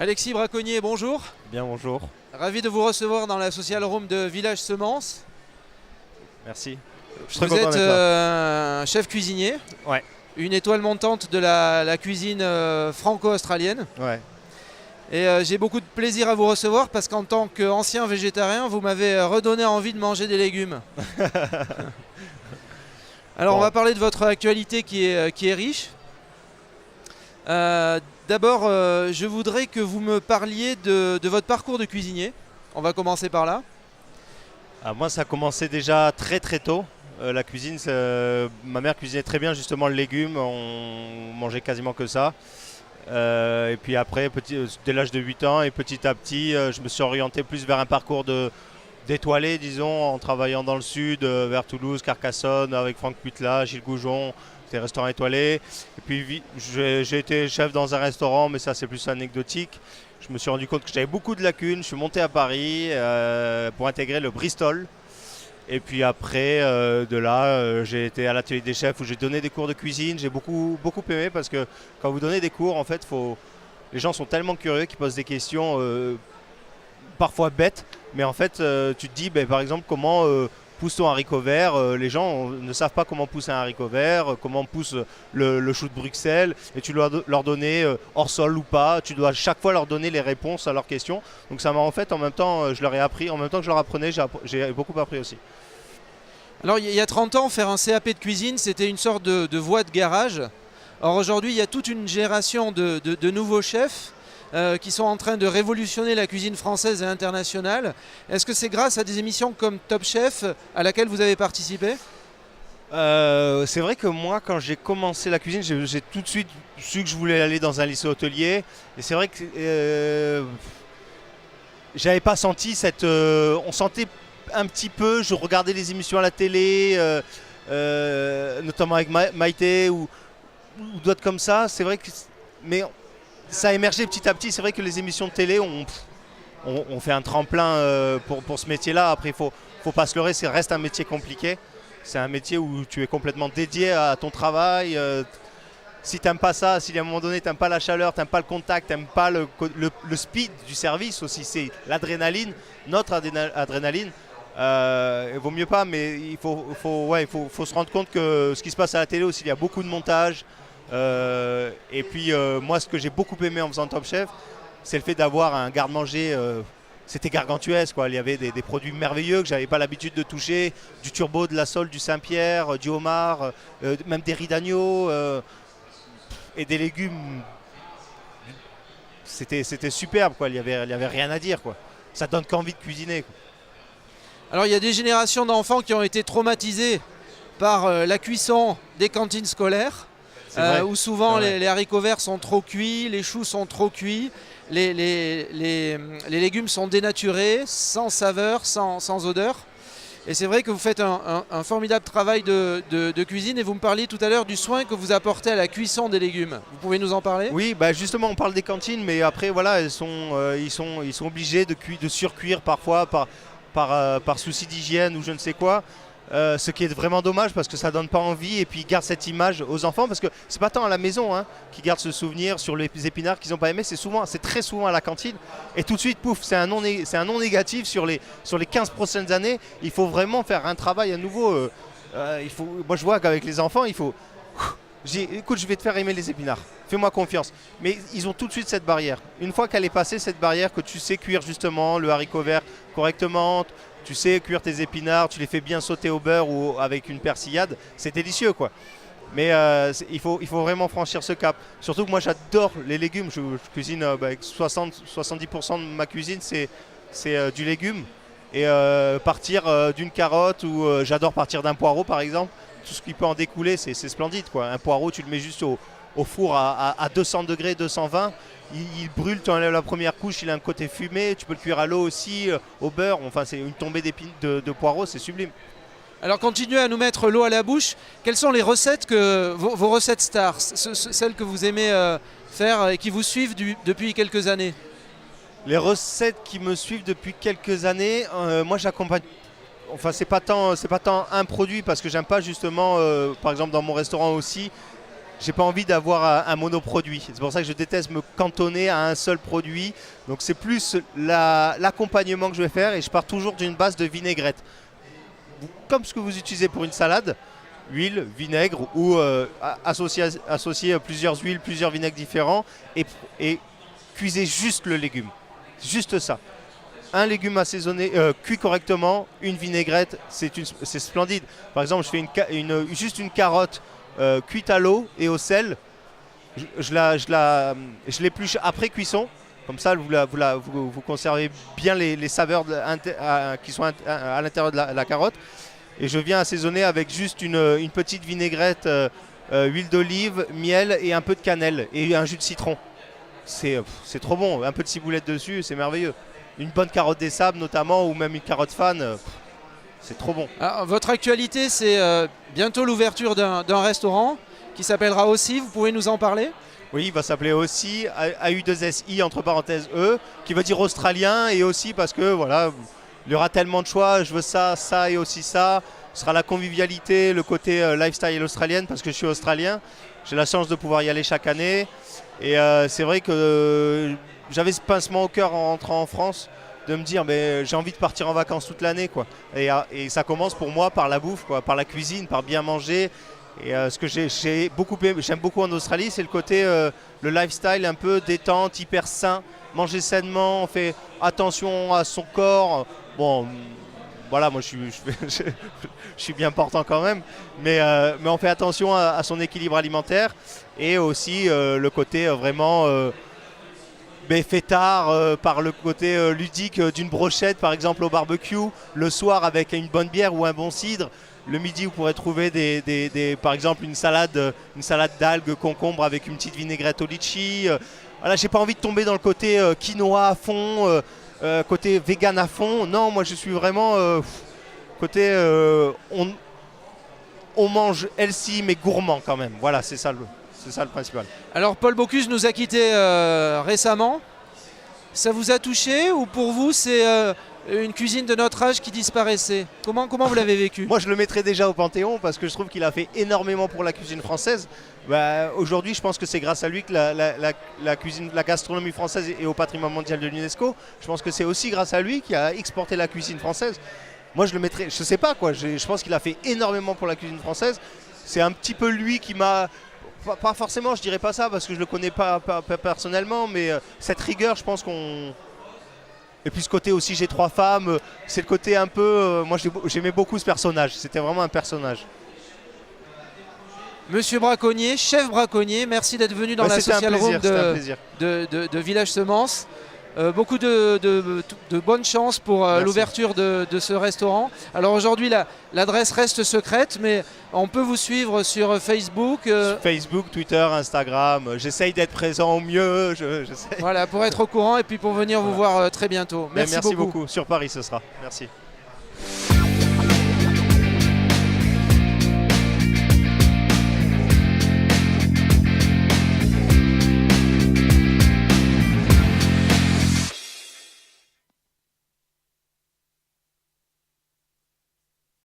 Alexis Braconnier, bonjour. Bien, bonjour. Ravi de vous recevoir dans la social room de Village Semence. Merci. Vous êtes un chef cuisinier. Ouais. Une étoile montante de la cuisine franco-australienne. Ouais. Et j'ai beaucoup de plaisir à vous recevoir parce qu'en tant qu'ancien végétarien, vous m'avez redonné envie de manger des légumes. Alors, on va parler de votre actualité qui est riche. D'abord, je voudrais que vous me parliez de votre parcours de cuisinier. On va commencer par là. Moi, ça a commencé déjà très très tôt. La cuisine, ma mère cuisinait très bien justement le légume. On mangeait quasiment que ça. Et puis après, dès l'âge de 8 ans, et petit à petit, je me suis orienté plus vers un parcours d'étoilé, disons, en travaillant dans le sud, vers Toulouse, Carcassonne, avec Franck Putla, Gilles Goujon. C'était restaurant étoilé. Et puis j'ai été chef dans un restaurant, mais ça c'est plus anecdotique. Je me suis rendu compte que j'avais beaucoup de lacunes. Je suis monté à Paris pour intégrer le Bristol. Et puis après, de là, j'ai été à l'atelier des chefs où j'ai donné des cours de cuisine. J'ai beaucoup aimé parce que quand vous donnez des cours, en fait, les gens sont tellement curieux qu'ils posent des questions parfois bêtes. Mais en fait, tu te dis, par exemple, comment pousse ton haricot vert. Les gens ne savent pas comment pousser un haricot vert, comment pousse le chou de Bruxelles. Et tu dois leur donner hors sol ou pas. Tu dois chaque fois leur donner les réponses à leurs questions. Donc ça m'a en fait, en même temps, je leur ai appris. En même temps que je leur apprenais, j'ai beaucoup appris aussi. Alors, il y a 30 ans, faire un CAP de cuisine, c'était une sorte de voie de garage. Or, aujourd'hui, il y a toute une génération de nouveaux chefs qui sont en train de révolutionner la cuisine française et internationale. Est-ce que c'est grâce à des émissions comme Top Chef à laquelle vous avez participé ? C'est vrai que moi, quand j'ai commencé la cuisine, j'ai tout de suite su que je voulais aller dans un lycée hôtelier. Et c'est vrai que j'avais pas senti cette... on sentait un petit peu, je regardais les émissions à la télé, notamment avec Maïté ou d'autres comme ça. C'est vrai que... Mais ça a émergé petit à petit. C'est vrai que les émissions de télé ont fait un tremplin pour ce métier-là. Après, il faut pas se leurrer, ça reste un métier compliqué. C'est un métier où tu es complètement dédié à ton travail. Si tu n'aimes pas ça, si à un moment donné tu n'aimes pas la chaleur, tu n'aimes pas le contact, tu n'aimes pas le speed du service aussi, c'est l'adrénaline, notre adrénaline, il vaut mieux pas, mais il faut se rendre compte que ce qui se passe à la télé aussi, il y a beaucoup de montage. Et puis moi, ce que j'ai beaucoup aimé en faisant Top Chef, c'est le fait d'avoir un garde-manger. C'était gargantuesque, quoi. Il y avait des produits merveilleux que j'avais pas l'habitude de toucher, du turbo, de la sole, du Saint-Pierre, du homard, même des riz d'agneau et des légumes. C'était superbe, quoi. Il y avait rien à dire, quoi. Ça donne qu'envie de cuisiner, quoi. Alors, il y a des générations d'enfants qui ont été traumatisés par la cuisson des cantines scolaires. Où souvent les haricots verts sont trop cuits, les choux sont trop cuits, les légumes sont dénaturés, sans saveur, sans odeur. Et c'est vrai que vous faites un formidable travail de cuisine et vous me parliez tout à l'heure du soin que vous apportez à la cuisson des légumes. Vous pouvez nous en parler ? Oui, justement on parle des cantines, mais après voilà, ils sont obligés de surcuire parfois par souci d'hygiène ou je ne sais quoi. Ce qui est vraiment dommage parce que ça donne pas envie et puis ils gardent cette image aux enfants parce que c'est pas tant à la maison qu'ils gardent ce souvenir sur les épinards qu'ils n'ont pas aimé, c'est très souvent à la cantine et tout de suite pouf, c'est un non négatif sur les 15 prochaines années. Il faut vraiment faire un travail à nouveau. Moi je vois qu'avec les enfants il faut écoute, je vais te faire aimer les épinards, fais-moi confiance. Mais ils ont tout de suite cette barrière. Une fois qu'elle est passée, cette barrière, que tu sais cuire justement le haricot vert correctement, tu sais cuire tes épinards, tu les fais bien sauter au beurre ou avec une persillade, c'est délicieux, quoi. Mais il faut vraiment franchir ce cap. Surtout que moi j'adore les légumes, je cuisine avec 70% de ma cuisine c'est du légume. Et partir d'une carotte ou j'adore partir d'un poireau par exemple. Tout ce qui peut en découler, c'est splendide, quoi. Un poireau, tu le mets juste au four à 200 degrés, 220. Il brûle, tu enlèves la première couche, il a un côté fumé. Tu peux le cuire à l'eau aussi, au beurre. Enfin, c'est une tombée de poireaux, c'est sublime. Alors, continuez à nous mettre l'eau à la bouche. Quelles sont les recettes, vos recettes stars, celles que vous aimez faire et qui vous suivent depuis quelques années ? Les recettes qui me suivent depuis quelques années, moi j'accompagne. Enfin, c'est pas tant un produit parce que j'aime pas justement, par exemple dans mon restaurant aussi, j'ai pas envie d'avoir un monoproduit. C'est pour ça que je déteste me cantonner à un seul produit. Donc c'est plus l'accompagnement que je vais faire et je pars toujours d'une base de vinaigrette. Comme ce que vous utilisez pour une salade, huile, vinaigre ou associer plusieurs huiles, plusieurs vinaigres différents et cuisez juste le légume. Juste ça. Un légume assaisonné, cuit correctement, une vinaigrette, c'est splendide. Par exemple, je fais juste une carotte cuite à l'eau et au sel. Je l'épluche après cuisson. Comme ça, vous conservez bien les saveurs qui sont à l'intérieur de la carotte. Et je viens assaisonner avec juste une petite vinaigrette, huile d'olive, miel et un peu de cannelle et un jus de citron. C'est trop bon. Un peu de ciboulette dessus, c'est merveilleux. Une bonne carotte des sables notamment, ou même une carotte fan, c'est trop bon. Alors, votre actualité, c'est bientôt l'ouverture d'un restaurant qui s'appellera Aussi. Vous pouvez nous en parler? Oui, il va s'appeler Aussi, AU2SI entre parenthèses E, qui veut dire australien, et aussi parce que voilà, il y aura tellement de choix, je veux ça, ça et aussi ça. Ce sera la convivialité, le côté lifestyle australienne, parce que je suis australien. J'ai la chance de pouvoir y aller chaque année. Et c'est vrai que j'avais ce pincement au cœur en rentrant en France, de me dire mais j'ai envie de partir en vacances toute l'année, quoi. Et ça commence pour moi par la bouffe, quoi, par la cuisine, par bien manger. Et ce que j'aime beaucoup en Australie, c'est le côté, le lifestyle un peu détente, hyper sain, manger sainement, on fait attention à son corps. Bon, voilà, moi je suis bien portant quand même, mais on fait attention à son équilibre alimentaire et aussi le côté vraiment fêtard par le côté ludique d'une brochette par exemple au barbecue, le soir avec une bonne bière ou un bon cidre. Le midi, vous pourrez trouver par exemple une salade d'algues, concombre avec une petite vinaigrette au litchi. Voilà, j'ai pas envie de tomber dans le côté quinoa à fond, côté vegan à fond. Non, moi je suis vraiment côté on mange healthy mais gourmand quand même. Voilà, c'est ça le principal. Alors Paul Bocuse nous a quittés récemment. Ça vous a touché ou pour vous c'est une cuisine de notre âge qui disparaissait? Comment vous l'avez vécu? Moi je le mettrais déjà au Panthéon parce que je trouve qu'il a fait énormément pour la cuisine française. Aujourd'hui je pense que c'est grâce à lui que la gastronomie française est au patrimoine mondial de l'UNESCO. Je pense que c'est aussi grâce à lui qui a exporté la cuisine française. Moi je le mettrais, je sais pas quoi, je pense qu'il a fait énormément pour la cuisine française. C'est un petit peu lui qui m'a... Pas forcément, je dirais pas ça parce que je le connais pas personnellement, mais cette rigueur, je pense qu'on... Et puis ce côté aussi, j'ai 3 femmes, c'est le côté un peu... moi j'aimais beaucoup ce personnage, c'était vraiment un personnage. Monsieur Braconnier, chef Braconnier, merci d'être venu dans la social room de Village Semence. Beaucoup de bonnes chances pour l'ouverture de ce restaurant. Alors aujourd'hui l'adresse reste secrète, mais on peut vous suivre sur Facebook. Facebook, Twitter, Instagram, j'essaye d'être présent au mieux. Voilà, pour être au courant et puis pour venir vous voir très bientôt. Merci beaucoup. Sur Paris ce sera, merci.